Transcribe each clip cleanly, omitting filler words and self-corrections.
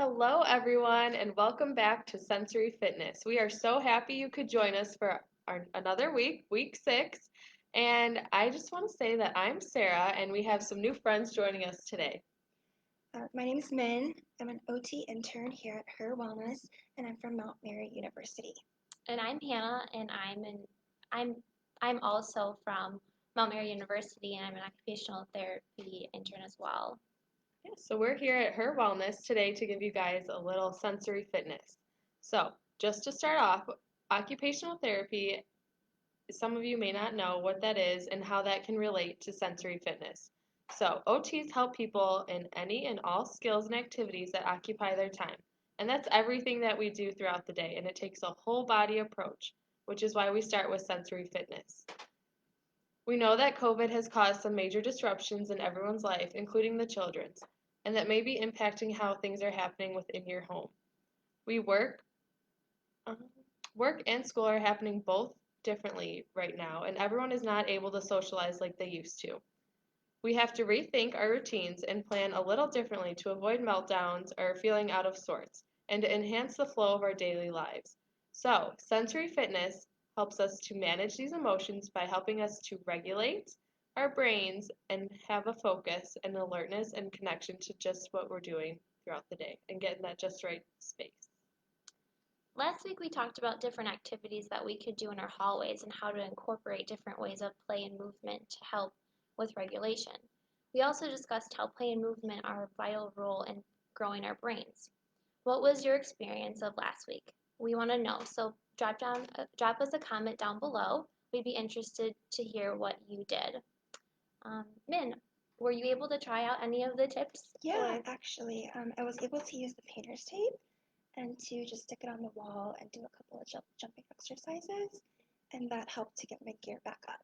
Hello, everyone, and welcome back to Sensory Fitness. We are so happy you could join us for another week, week 6. And I just want to say that I'm Sarah, and we have some new friends joining us today. My name is Min. I'm an OT intern here at HIR Wellness, and I'm from Mount Mary University. And I'm Hannah, and I'm also from Mount Mary University, and I'm an occupational therapy intern as well. Yeah, so we're here at Her Wellness today to give you guys a little sensory fitness. So, just to start off, occupational therapy, some of you may not know what that is and how that can relate to sensory fitness. So, OTs help people in any and all skills and activities that occupy their time. And that's everything that we do throughout the day, and it takes a whole body approach, which is why we start with sensory fitness. We know that COVID has caused some major disruptions in everyone's life, including the children's, and that may be impacting how things are happening within your home. We um, work and school are happening both differently right now, and everyone is not able to socialize like they used to. We have to rethink our routines and plan a little differently to avoid meltdowns or feeling out of sorts, and to enhance the flow of our daily lives. So, sensory fitness helps us to manage these emotions by helping us to regulate our brains and have a focus and alertness and connection to just what we're doing throughout the day and get in that just right space. Last week, we talked about different activities that we could do in our hallways and how to incorporate different ways of play and movement to help with regulation. We also discussed how play and movement are a vital role in growing our brains. What was your experience of last week? We want to know, so drop us a comment down below. We'd be interested to hear what you did. Min, were you able to try out any of the tips? I was able to use the painter's tape and to just stick it on the wall and do a couple of jumping exercises, and that helped to get my gear back up.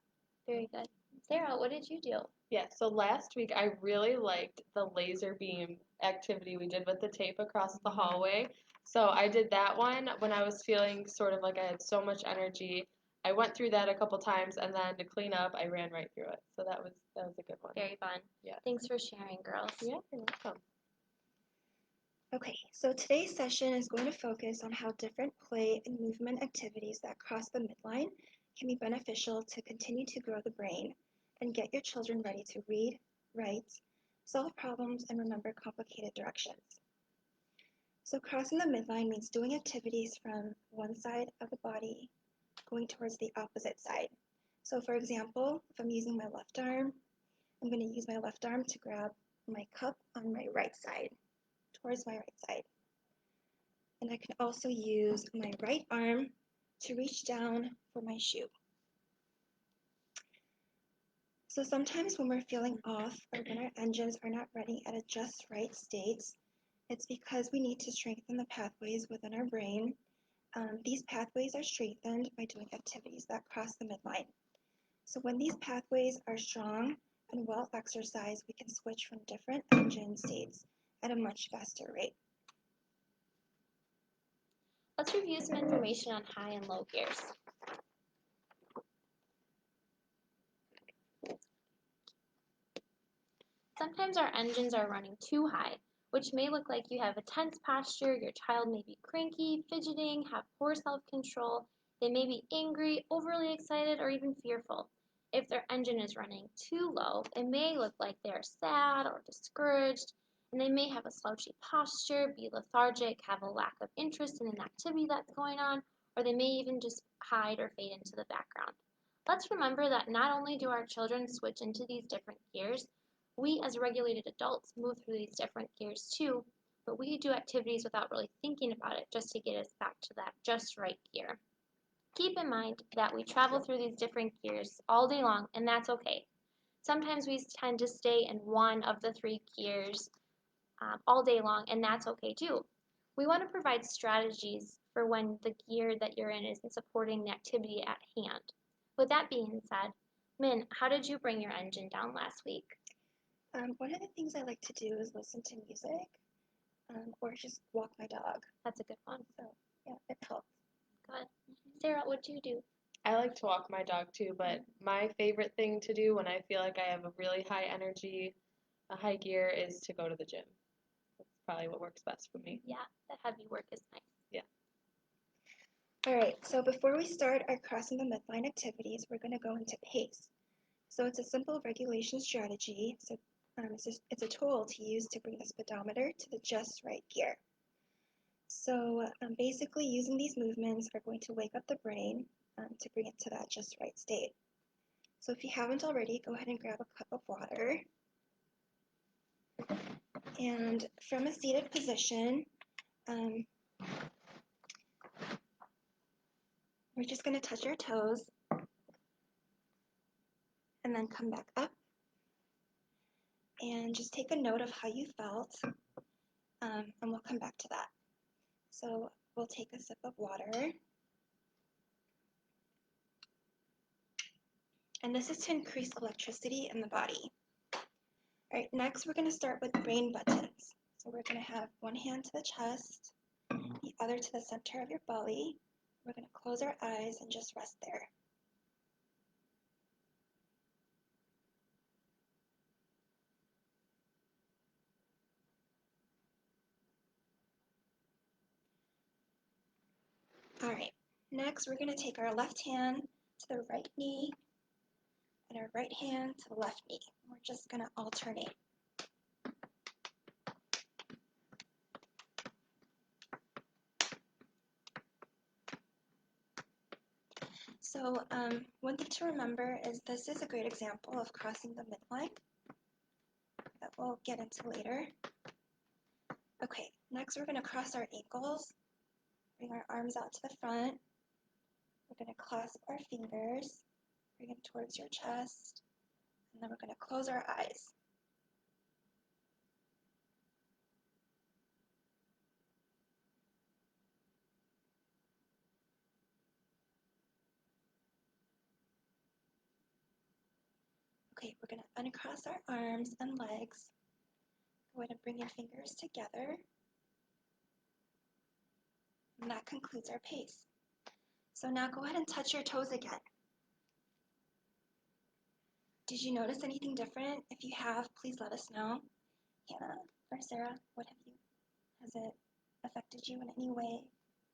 Very good. Sarah, what did you do? Yeah, so last week I really liked the laser beam activity we did with the tape across the hallway. So I did that one when I was feeling sort of like I had so much energy. I went through that a couple times and then to clean up I ran right through it. So that was a good one. Very fun. Yeah. Thanks for sharing, girls. Yeah, you're welcome. Okay, so today's session is going to focus on how different play and movement activities that cross the midline can be beneficial to continue to grow the brain and get your children ready to read, write, solve problems, and remember complicated directions. So crossing the midline means doing activities from one side of the body going towards the opposite side. So for example, if I'm using my left arm, I'm going to use my left arm to grab my cup on my right side, towards my right side. And I can also use my right arm to reach down for my shoe. So sometimes when we're feeling off or when our engines are not running at a just right state, it's because we need to strengthen the pathways within our brain. These pathways are strengthened by doing activities that cross the midline. So when these pathways are strong and well exercised, we can switch from different engine states at a much faster rate. Let's review some information on high and low gears. Sometimes our engines are running too high, which may look like you have a tense posture, your child may be cranky, fidgeting, have poor self-control, they may be angry, overly excited, or even fearful. If their engine is running too low, it may look like they are sad or discouraged, and they may have a slouchy posture, be lethargic, have a lack of interest in an activity that's going on, or they may even just hide or fade into the background. Let's remember that not only do our children switch into these different gears, we as regulated adults move through these different gears too, but we do activities without really thinking about it just to get us back to that just right gear. Keep in mind that we travel through these different gears all day long, and that's okay. Sometimes we tend to stay in one of the three gears all day long, and that's okay too. We want to provide strategies for when the gear that you're in isn't supporting the activity at hand. With that being said, Min, how did you bring your engine down last week? One of the things I like to do is listen to music or just walk my dog. That's a good one. So yeah, it helps. Good. Sarah, what do you do? I like to walk my dog too, but my favorite thing to do when I feel like I have a really high energy, a high gear is to go to the gym. probably what works best for me. Yeah, that heavy work is nice. All right, so before we start our crossing the midline activities, we're going to go into PACE. So it's a simple regulation strategy. So it's a tool to use to bring the speedometer to the just right gear. So basically using these movements are going to wake up the brain to bring it to that just right state. So if you haven't already, go ahead and grab a cup of water. And from a seated position, we're just going to touch our toes and then come back up. And just take a note of how you felt, and we'll come back to that. So we'll take a sip of water. And this is to increase electricity in the body. All right, next we're going to start with brain buttons. So we're going to have one hand to the chest, the other to the center of your belly. We're going to close our eyes and just rest there. All right, next we're going to take our left hand to the right knee and our right hand to the left knee. We're just going to alternate. So one thing to remember is this is a great example of crossing the midline that we'll get into later. Okay, next we're going to cross our ankles, bring our arms out to the front. We're going to clasp our fingers, bring them towards your chest, and then we're going to close our eyes. Okay, we're going to uncross our arms and legs. Go ahead and bring your fingers together. And that concludes our pace. So now go ahead and touch your toes again. Did you notice anything different? If you have, please let us know. Hannah or Sarah, has it affected you in any way?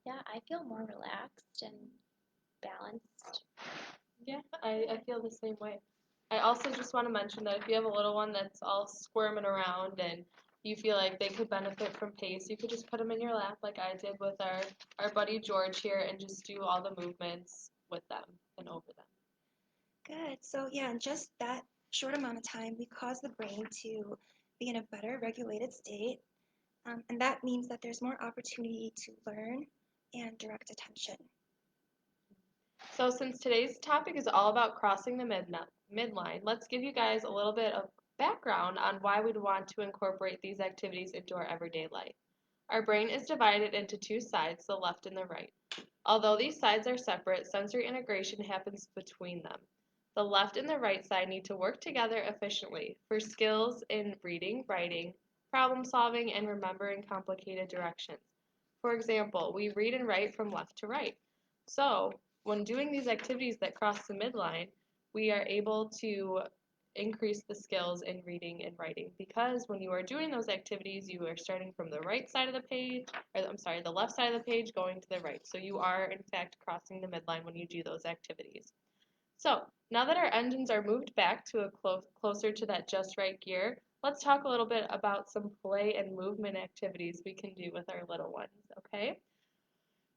Yeah, I feel more relaxed and balanced. Yeah, I feel the same way. I also just want to mention that if you have a little one that's all squirming around and you feel like they could benefit from PACE, you could just put them in your lap like I did with our buddy George here and just do all the movements with them and over them. Good. So yeah, in just that short amount of time, we cause the brain to be in a better regulated state. And that means that there's more opportunity to learn and direct attention. So since today's topic is all about crossing the midline, let's give you guys a little bit of background on why we'd want to incorporate these activities into our everyday life. Our brain is divided into two sides, the left and the right. Although these sides are separate, sensory integration happens between them. The left and the right side need to work together efficiently for skills in reading, writing, problem solving, and remembering complicated directions. For example, we read and write from left to right. So, when doing these activities that cross the midline, we are able to increase the skills in reading and writing because when you are doing those activities, you are starting from the right side of the page, or I'm sorry, the left side of the page going to the right. So you are in fact crossing the midline when you do those activities. So now that our engines are moved back to a closer to that just right gear, let's talk a little bit about some play and movement activities we can do with our little ones, okay?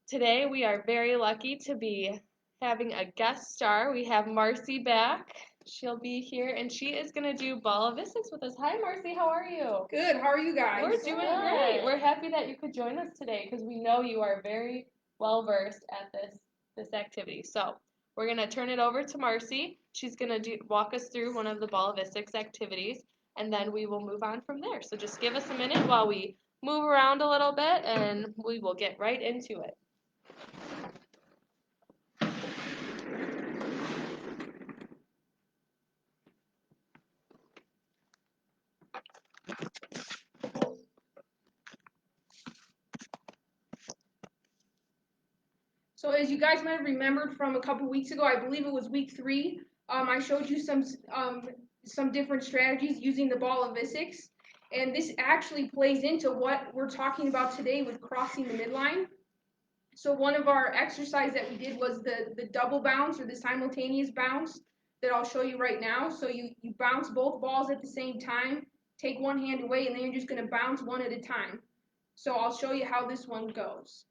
Today we are very lucky to be having a guest star. We have Marcy back. She'll be here and she is going to do ballistics with us. Hi Marcy, how are you? Good. How are you guys? We're doing great. We're happy that you could join us today because we know you are very well versed at this activity. So we're going to turn it over to Marcy. She's going to walk us through one of the ballistics activities and then we will move on from there. So just give us a minute while we move around a little bit and we will get right into it. So as you guys might have remembered from a couple weeks ago, I believe it was week 3, I showed you some different strategies using the ballistics. And this actually plays into what we're talking about today with crossing the midline. So one of our exercise that we did was the double bounce or the simultaneous bounce that I'll show you right now. So you bounce both balls at the same time, take one hand away, and then you're just going to bounce one at a time. So I'll show you how this one goes.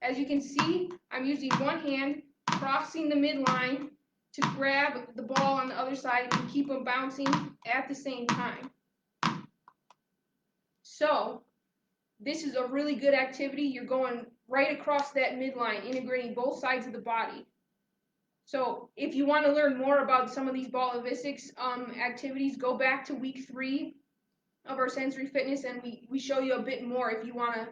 As you can see, I'm using one hand, crossing the midline to grab the ball on the other side and keep them bouncing at the same time. So this is a really good activity. You're going right across that midline, integrating both sides of the body. So if you want to learn more about some of these ball avistics activities, go back to week 3 of our sensory fitness, and we show you a bit more if you want to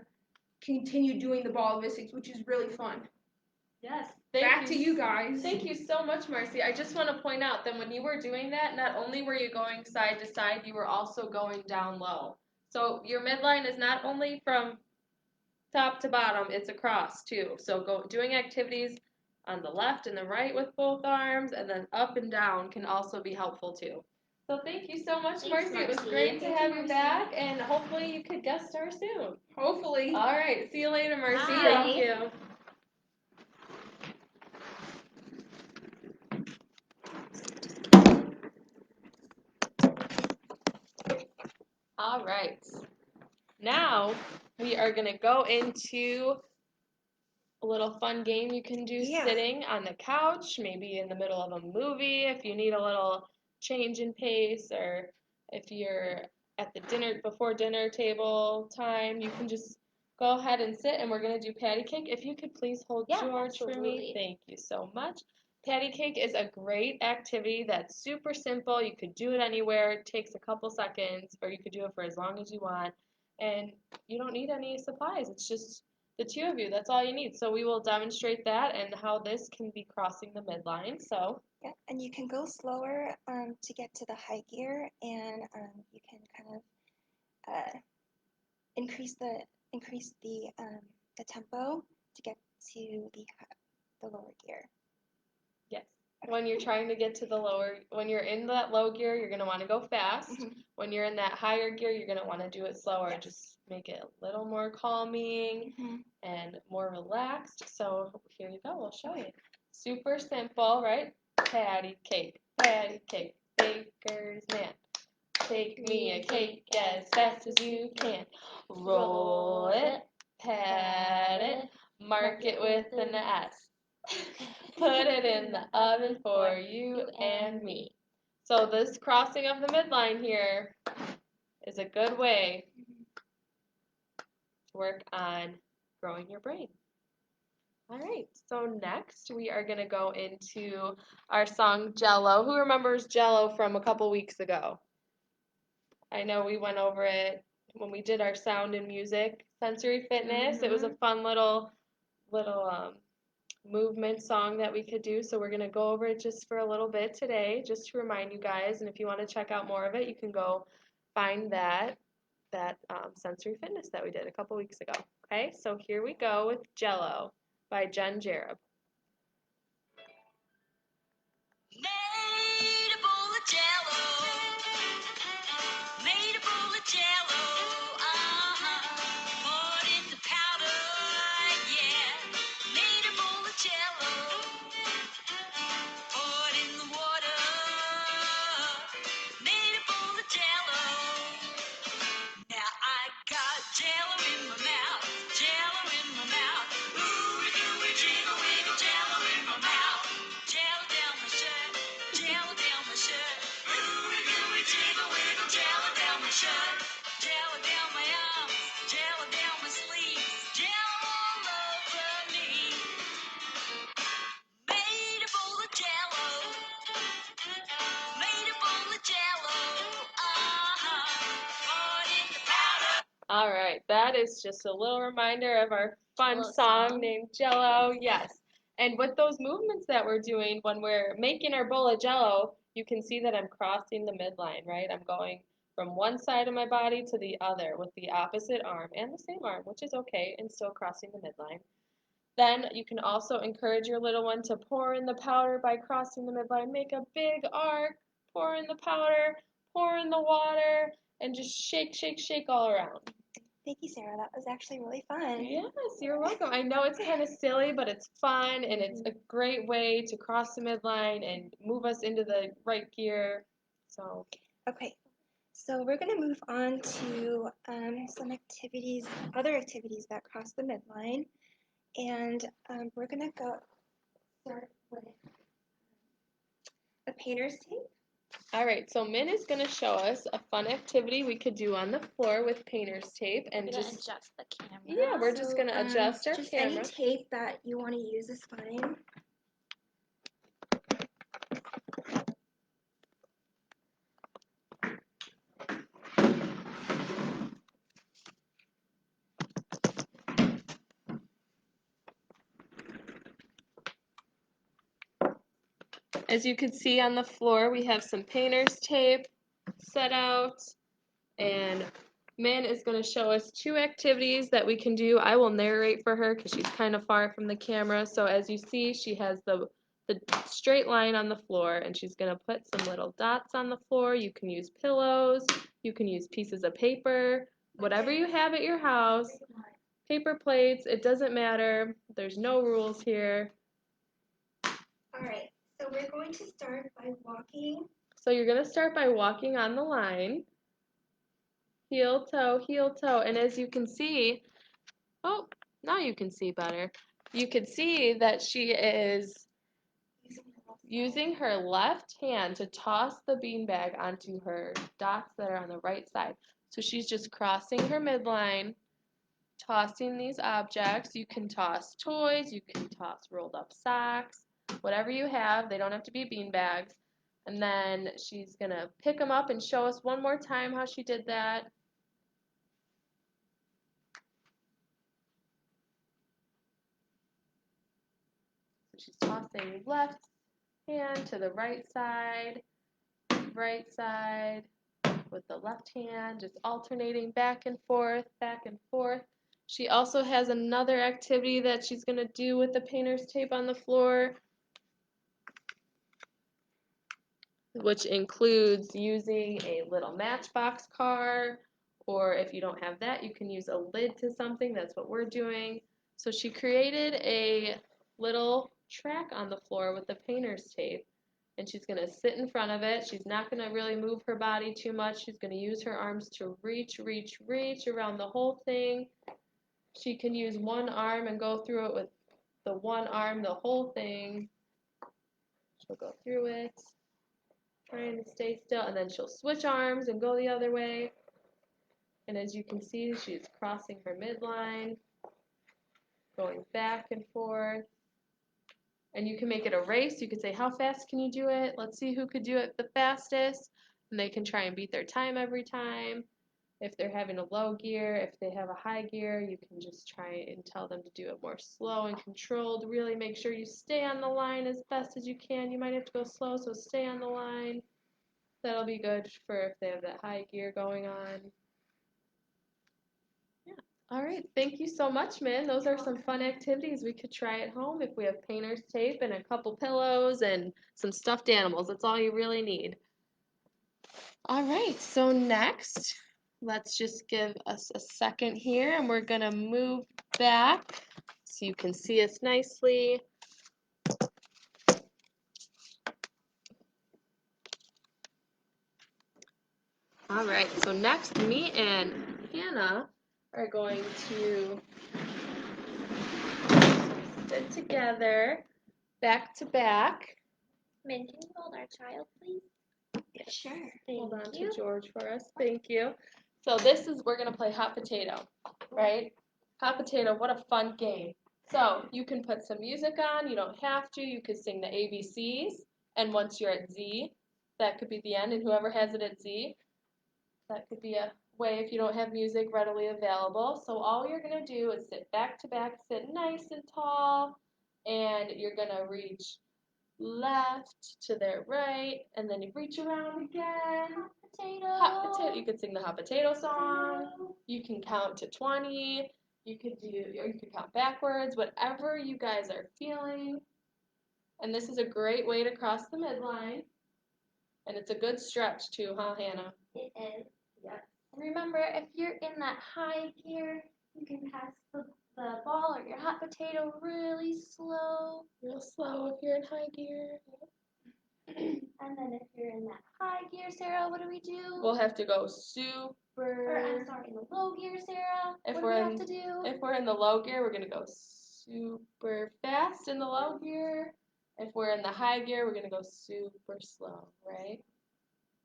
continue doing the ball avistics, which is really fun. Yes. Back to you guys. Thank you so much, Marcy. I just want to point out that when you were doing that, not only were you going side to side, you were also going down low. So your midline is not only from top to bottom, it's across too. So doing activities on the left and the right with both arms, and then up and down can also be helpful too. So thank you so much, Thanks, Marcy. It was Marcy. great to Thank have you, you Marcy. back, and hopefully you could guest star soon. Hopefully. All right. See you later, Marcy. Bye. Thank you. All right. Now we are going to go into a little fun game you can do Yeah. sitting on the couch, maybe in the middle of a movie if you need a little change in pace, or if you're at the before dinner table time, you can just go ahead and sit, and we're going to do patty cake. If you could please hold Yeah, George for me. absolutely. Thank you so much. Patty cake is a great activity that's super simple. You could do it anywhere. It takes a couple seconds, or you could do it for as long as you want. And you don't need any supplies. It's just the two of you. That's all you need. So we will demonstrate that and how this can be crossing the midline. So Yeah, and you can go slower to get to the high gear, and you can kind of increase the tempo to get to the lower gear. yes, when you're trying to get to when you're in that low gear, you're going to want to go fast. Mhm. When you're in that higher gear, you're going to want to do it slower. Yes. Just make it a little more calming and more relaxed. So here you go. We'll show you. Super simple, right? Patty cake, baker's man. Take me a cake as fast as you can. Roll it, pat it, mark it with an S. Put it in the oven for you and me. So this crossing of the midline here is a good way to work on growing your brain. All right, so next we are going to go into our song Jello. Who remembers Jello from a couple weeks ago? I know we went over it when we did our sound and music sensory fitness. It was a fun little movement song that we could do. So we're going to go over it just for a little bit today, just to remind you guys. And if you want to check out more of it, you can go find that sensory fitness that we did a couple weeks ago. Okay, so here we go with Jello by Jen Jareb. Made a bowl of Jello. Made a bowl of Jello. Poured in the powder, yeah. Made a bowl of Jello. Poured in the water. Made a bowl of Jello. Now I got Jello in my mouth. Jello in my mouth. Ooh, gooey, jiggle, wiggle, Jello in my mouth. Jello down my shirt. Jello down my shirt. Ooh, gooey, jiggle, wiggle, Jello down my shirt. Jello down my arms. Jello down my sleeves. Jello all over me. Made a bowl of Jello. Made a bowl of Jello. Poured in the powder. All right, that is just a little reminder of our fun Little song song. named Jello. Yes. And with those movements that we're doing when we're making our bowl of Jello, you can see that I'm crossing the midline, right? I'm going from one side of my body to the other with the opposite arm and the same arm, which is okay, and still crossing the midline. Then you can also encourage your little one to pour in the powder by crossing the midline. Make a big arc, pour in the powder, pour in the water, and just shake, shake, shake all around. Thank you, Sarah. That was actually really fun. Yes, you're welcome. I know it's kind of silly, but it's fun, and it's a great way to cross the midline and move us into the right gear. So, Okay, so we're going to move on to some activities, other activities that cross the midline, and we're going to go start with a painter's tape. all right, so Min is going to show us a fun activity we could do on the floor with painter's tape and We're gonna just, adjust the camera. yeah, we're just going to adjust our Just camera. any tape that you want to use is fine. As you can see on the floor, we have some painter's tape set out, and Min is going to show us two activities that we can do. I will narrate for her because she's kind of far from the camera. So as you see, she has the straight line on the floor, and she's going to put some little dots on the floor. You can use pillows, you can use pieces of paper, whatever you have at your house, paper plates, it doesn't matter. There's no rules here. All right, so we're going to start by walking. So you're going to start by walking on the line. Heel, toe, and as you can see, oh, now you can see better. You can see that she is using her left hand to toss the beanbag onto her dots that are on the right side. So she's just crossing her midline, tossing these objects. You can toss toys, you can toss rolled up socks, whatever you have. They don't have to be beanbags. And then she's going to pick them up and show us one more time how she did that. She's tossing left hand to the right side with the left hand, just alternating back and forth, back and forth. She also has another activity that she's going to do with the painter's tape on the floor, which includes using a little matchbox car, or if you don't have that, you can use a lid to something. That's what we're doing. So she created a little track on the floor with the painter's tape, and she's going to sit in front of it. She's not going to really move her body too much. She's going to use her arms to reach around the whole thing. She can use one arm and go through it with the one arm, the whole thing. She'll go through it, trying to stay still, and then she'll switch arms and go the other way. And as you can see, she's crossing her midline, going back and forth. And you can make it a race. You could say, how fast can you do it? Let's see who could do it the fastest. And they can try and beat their time every time. If they're having a low gear, if they have a high gear, you can just try and tell them to do it more slow and controlled. Really make sure you stay on the line as best as you can. You might have to go slow, so stay on the line. That'll be good for if they have that high gear going on. Yeah. All right. Thank you so much, Min. Those are some fun activities we could try at home if we have painter's tape and a couple pillows and some stuffed animals. That's all you really need. All right. So next, let's just give us a second here, and we're going to move back so you can see us nicely. All right, so next, me and Hannah are going to sit together, back to back. Min, can you hold our child, please? Sure. Hold on Thank you. to George for us. Thank you. So we're going to play hot potato, right? Hot potato, what a fun game. So you can put some music on. You don't have to. You could sing the ABCs. And once you're at Z, that could be the end. And whoever has it at Z, that could be a way if you don't have music readily available. So all you're going to do is sit back to back, sit nice and tall, and you're going to reach left to their right, and then you reach around again. Hot potato. Hot potato. You could sing the hot potato song. You can count to 20. You could count backwards, whatever you guys are feeling. And this is a great way to cross the midline. And it's a good stretch too, huh, Hannah? It is. Yes. And remember, if you're in that high gear, you can pass the ball or your hot potato really slow. Real slow if you're in high gear. And then if you're in that high gear, Sarah, what do we do? We'll have to go Or I'm sorry, in the low gear, Sarah. If what do we're we in- have to do? If we're in the low gear, we're going to go super fast in the low gear. If we're in the high gear, we're going to go super slow, right?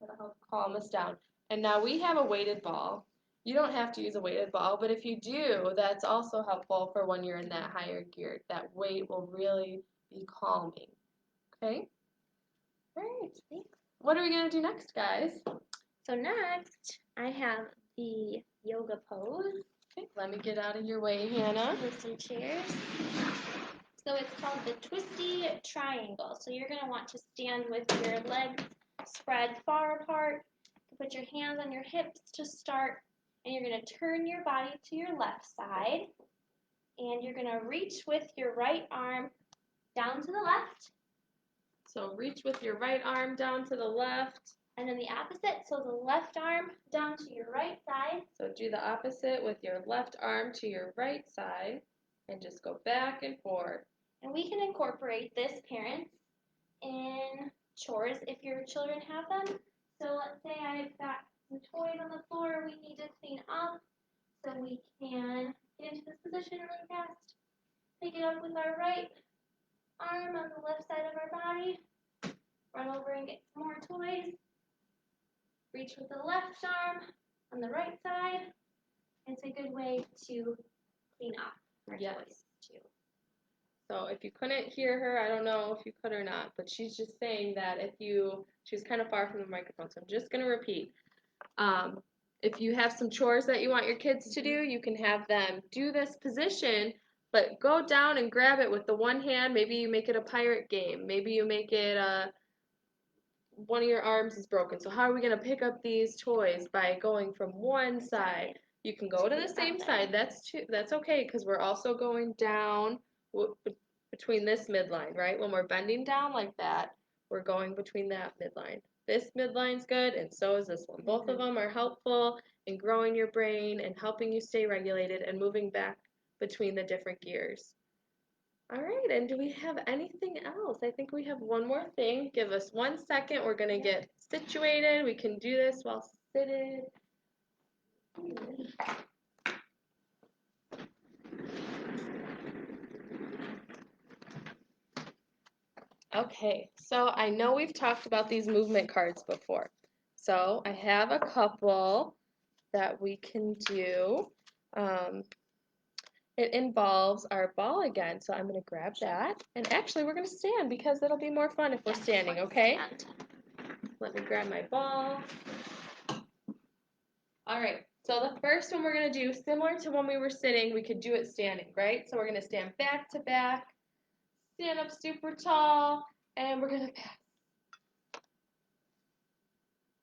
That'll help calm us down. And now we have a weighted ball. You don't have to use a weighted ball, but if you do, that's also helpful for when you're in that higher gear. That weight will really be calming. Okay? Great. What are we going to do next, guys? So next, I have the yoga pose. Okay, let me get out of your way, Hannah. With some chairs. So it's called the twisty triangle. So you're going to want to stand with your legs spread far apart. Put your hands on your hips to start, and you're going to turn your body to your left side, and you're going to reach with your right arm down to the left. So reach with your right arm down to the left. And then the opposite, so the left arm down to your right side. So do the opposite with your left arm to your right side, and just go back and forth. And we can incorporate this, parents, in chores if your children have them. So let's say I've got some toys on the floor we need to clean up. So we can get into this position really fast. Pick it up with our right arm on the left side of our body. Run over and get some more toys. Reach with the left arm on the right side. It's a good way to clean up our toys too. So if you couldn't hear her, I don't know if you could or not, but she's just saying that she's kind of far from the microphone, so I'm just going to repeat. If you have some chores that you want your kids to do, you can have them do this position, but go down and grab it with the one hand. Maybe you make it a pirate game. Maybe you make it one of your arms is broken. So how are we going to pick up these toys? By going from one side. You can go to the same side. That's okay, because we're also going down between this midline, right? When we're bending down like that, we're going between that midline. This midline's good, and so is this one. Both of them are helpful in growing your brain and helping you stay regulated and moving back between the different gears. All right, and do we have anything else? I think we have one more thing. Give us 1 second. We're going to get situated. We can do this while seated. Okay, so I know we've talked about these movement cards before. So I have a couple that we can do. It involves our ball again, so I'm going to grab that. And actually, we're going to stand because it'll be more fun if we're standing, okay? Let me grab my ball. All right, so the first one we're going to do, similar to when we were sitting, we could do it standing, right? So we're going to stand back to back, stand up super tall, and we're going to pass.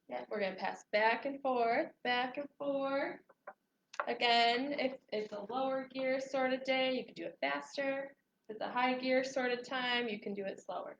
Yeah, we're going to pass back and forth, back and forth. Again, if it's a lower gear sort of day, you can do it faster. If it's a high gear sort of time, you can do it slower.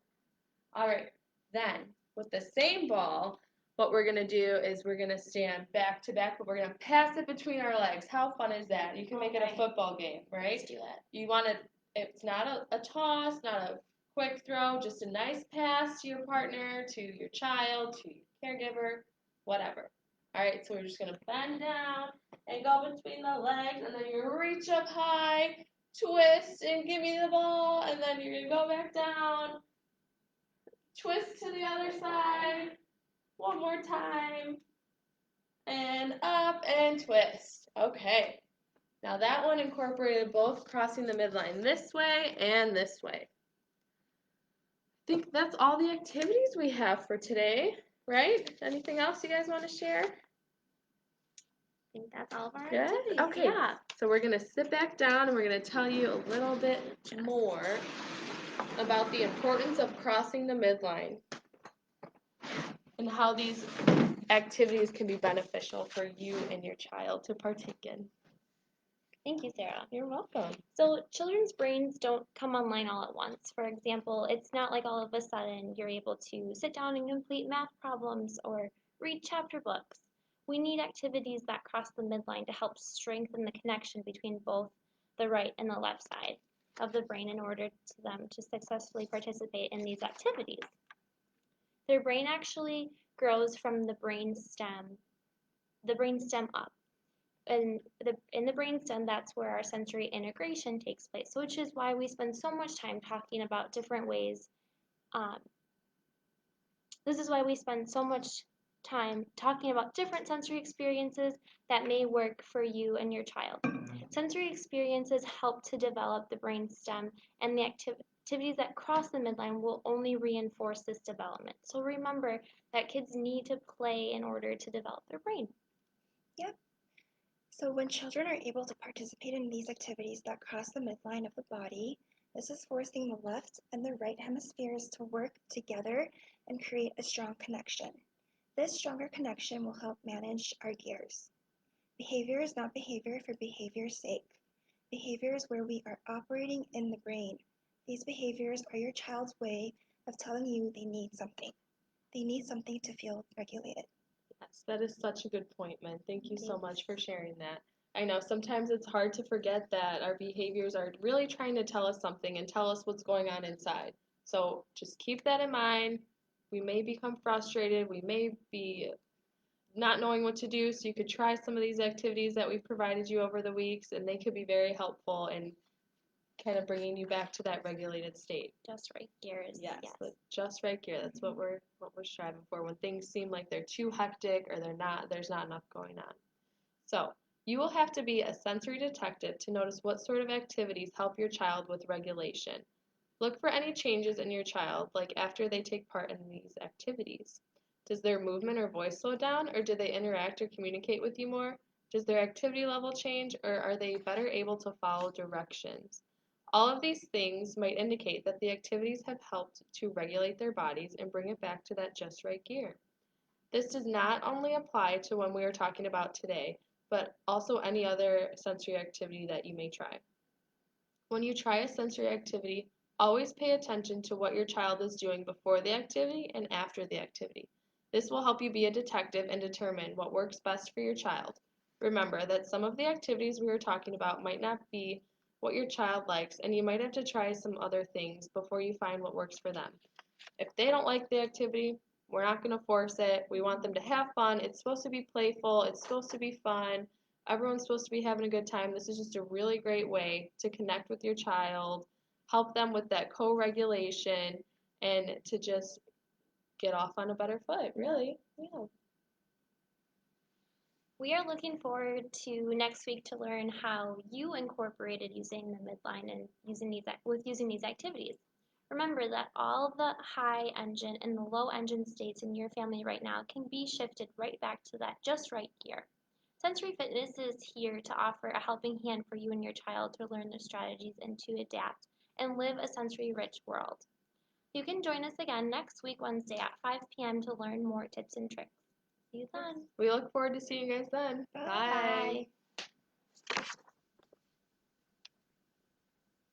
All right, then with the same ball, what we're going to do is we're going to stand back to back, but we're going to pass it between our legs. How fun is that? You can make it a football game, right? Let's do it. You want to, it's not a toss, not a quick throw, just a nice pass to your partner, to your child, to your caregiver, whatever. All right, so we're just going to bend down and go between the legs, and then you reach up high, twist, and give me the ball, and then you're going to go back down, twist to the other side, one more time, and up and twist. Okay, now that one incorporated both crossing the midline this way and this way. I think that's all the activities we have for today, right? Anything else you guys want to share? I think that's all of our Good? activities. Okay, Yeah. so we're going to sit back down and we're going to tell you a little bit more about the importance of crossing the midline and how these activities can be beneficial for you and your child to partake in. Thank you, Sarah. You're welcome. So children's brains don't come online all at once. For example, it's not like all of a sudden you're able to sit down and complete math problems or read chapter books. We need activities that cross the midline to help strengthen the connection between both the right and the left side of the brain in order to them to successfully participate in these activities. Their brain actually grows from the brain stem up. In the brainstem, that's where our sensory integration takes place, which is why we spend so much time talking about different ways. Um, this is why we spend so much time talking about different sensory experiences that may work for you and your child. Sensory experiences help to develop the brainstem, and the activities that cross the midline will only reinforce this development. So remember that kids need to play in order to develop their brain. Yep. So when children are able to participate in these activities that cross the midline of the body, this is forcing the left and the right hemispheres to work together and create a strong connection. This stronger connection will help manage our gears. Behavior is not behavior for behavior's sake. Behavior is where we are operating in the brain. These behaviors are your child's way of telling you they need something. They need something to feel regulated. Yes, that is such a good point, Min. Thank you so much for sharing that. I know sometimes it's hard to forget that our behaviors are really trying to tell us something and tell us what's going on inside. So just keep that in mind. We may become frustrated. We may be not knowing what to do. So you could try some of these activities that we've provided you over the weeks, and they could be very helpful in kind of bringing you back to that regulated state. Just right gears. Yes, the just right gear. That's what we're striving for when things seem like they're too hectic or there's not enough going on. So you will have to be a sensory detective to notice what sort of activities help your child with regulation. Look for any changes in your child, like after they take part in these activities. Does their movement or voice slow down, or do they interact or communicate with you more? Does their activity level change, or are they better able to follow directions? All of these things might indicate that the activities have helped to regulate their bodies and bring it back to that just right gear. This does not only apply to when we are talking about today, but also any other sensory activity that you may try. When you try a sensory activity, always pay attention to what your child is doing before the activity and after the activity. This will help you be a detective and determine what works best for your child. Remember that some of the activities we are talking about might not be what your child likes, and you might have to try some other things before you find what works for them. If they don't like the activity, we're not going to force it. We want them to have fun. It's supposed to be playful. It's supposed to be fun. Everyone's supposed to be having a good time. This is just a really great way to connect with your child, help them with that co-regulation, and to just get off on a better foot, really. Yeah. We are looking forward to next week to learn how you incorporated using the midline and using these activities. Remember that all the high engine and the low engine states in your family right now can be shifted right back to that just right gear. Sensory Fitness is here to offer a helping hand for you and your child to learn the strategies and to adapt and live a sensory rich world. You can join us again next week, Wednesday at 5 p.m. to learn more tips and tricks. See you then. We look forward to seeing you guys then. Bye. Bye.